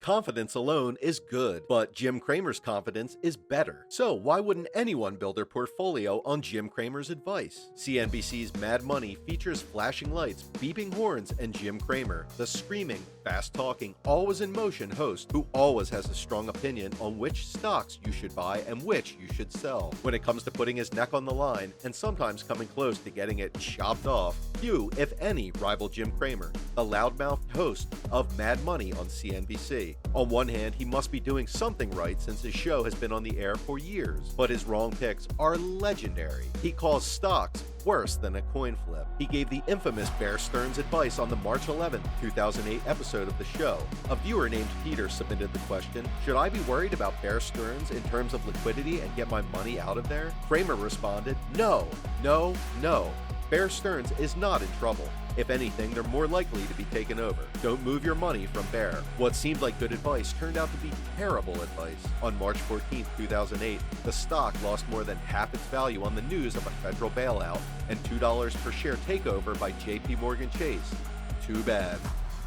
Confidence alone is good, but Jim Cramer's confidence is better. So why wouldn't anyone build their portfolio on Jim Cramer's advice? CNBC's Mad Money features flashing lights, beeping horns, and Jim Cramer, the screaming, fast-talking, always in motion host who always has a strong opinion on which stocks you should buy and which you should sell. When it comes to putting his neck on the line, and sometimes coming close to getting it chopped off, few, if any, rival Jim Cramer, the loudmouthed host of Mad Money on CNBC. On one hand, he must be doing something right since his show has been on the air for years, but his wrong picks are legendary. He calls stocks worse than a coin flip. He gave the infamous Bear Stearns advice on the March 11, 2008 episode of the show. A viewer named Peter submitted the question, should I be worried about Bear Stearns in terms of liquidity and get my money out of there? Cramer responded, no. Bear Stearns is not in trouble. If anything, they're more likely to be taken over. Don't move your money from Bear. What seemed like good advice turned out to be terrible advice. On March 14, 2008, the stock lost more than half its value on the news of a federal bailout and $2 per share takeover by JP Morgan Chase. Too bad.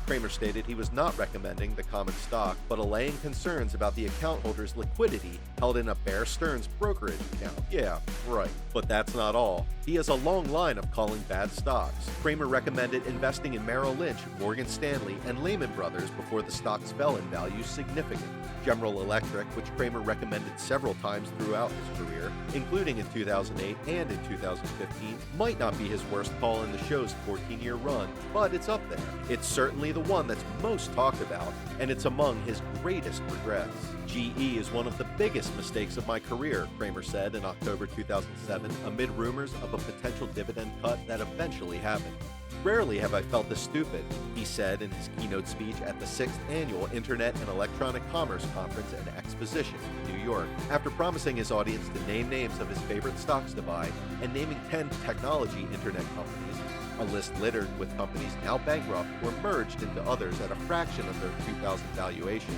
Cramer stated he was not recommending the common stock, but allaying concerns about the account holder's liquidity held in a Bear Stearns brokerage account. Yeah, right. But that's not all. He has a long line of calling bad stocks. Cramer recommended investing in Merrill Lynch, Morgan Stanley, and Lehman Brothers before the stocks fell in value significantly. General Electric, which Cramer recommended several times throughout his career, including in 2008 and in 2015, might not be his worst call in the show's 14-year run, but it's up there. It's certainly the one that's most talked about, and it's among his greatest regrets. GE is one of the biggest mistakes of my career, Cramer said in October 2007, amid rumors of a potential dividend cut that eventually happened. Rarely have I felt this stupid, he said in his keynote speech at the 6th Annual Internet and Electronic Commerce Conference and Exposition in New York, after promising his audience to name names of his favorite stocks to buy and naming 10 technology internet companies, a list littered with companies now bankrupt or merged into others at a fraction of their 2000 valuation.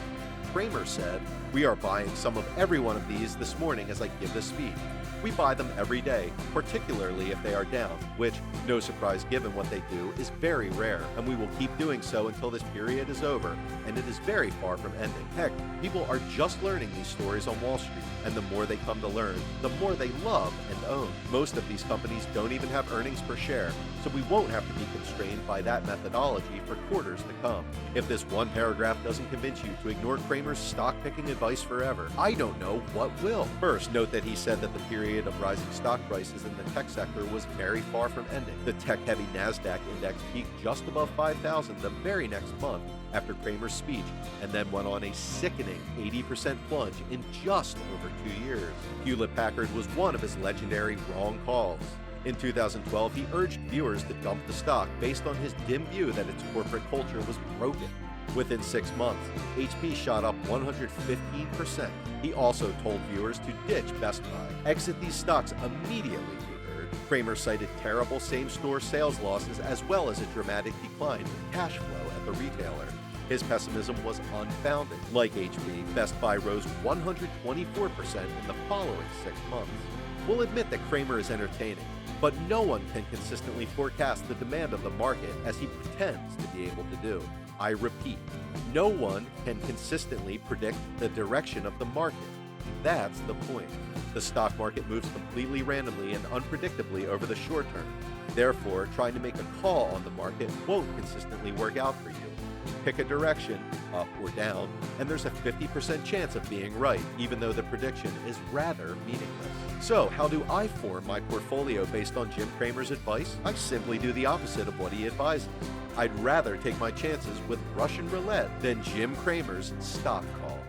Cramer said, "We are buying some of every one of these this morning as I give this speech. We buy them every day, particularly if they are down, which, no surprise given what they do, is very rare, and we will keep doing so until this period is over, and it is very far from ending. Heck, people are just learning these stories on Wall Street, and the more they come to learn, the more they love and own. Most of these companies don't even have earnings per share, so we won't have to be constrained by that methodology for quarters to come. If this one paragraph doesn't convince you to ignore Cramer's stock-picking advice forever, I don't know what will." First, note that he said that the period of rising stock prices in the tech sector was very far from ending. The tech-heavy NASDAQ index peaked just above 5,000 the very next month after Cramer's speech, and then went on a sickening 80% plunge in just over 2 years. Hewlett-Packard was one of his legendary wrong calls. In 2012, he urged viewers to dump the stock based on his dim view that its corporate culture was broken. Within 6 months, HP shot up 115%. He also told viewers to ditch Best Buy. Exit these stocks immediately, he urged. Cramer cited terrible same-store sales losses as well as a dramatic decline in cash flow at the retailer. His pessimism was unfounded. Like HP, Best Buy rose 124% in the following 6 months. We'll admit that Cramer is entertaining, but no one can consistently forecast the demand of the market as he pretends to be able to do. I repeat, no one can consistently predict the direction of the market. That's the point. The stock market moves completely randomly and unpredictably over the short term. Therefore, trying to make a call on the market won't consistently work out for you. Pick a direction, up or down, and there's a 50% chance of being right, even though the prediction is rather meaningless. So, how do I form my portfolio based on Jim Cramer's advice? I simply do the opposite of what he advises. I'd rather take my chances with Russian roulette than Jim Cramer's stock call.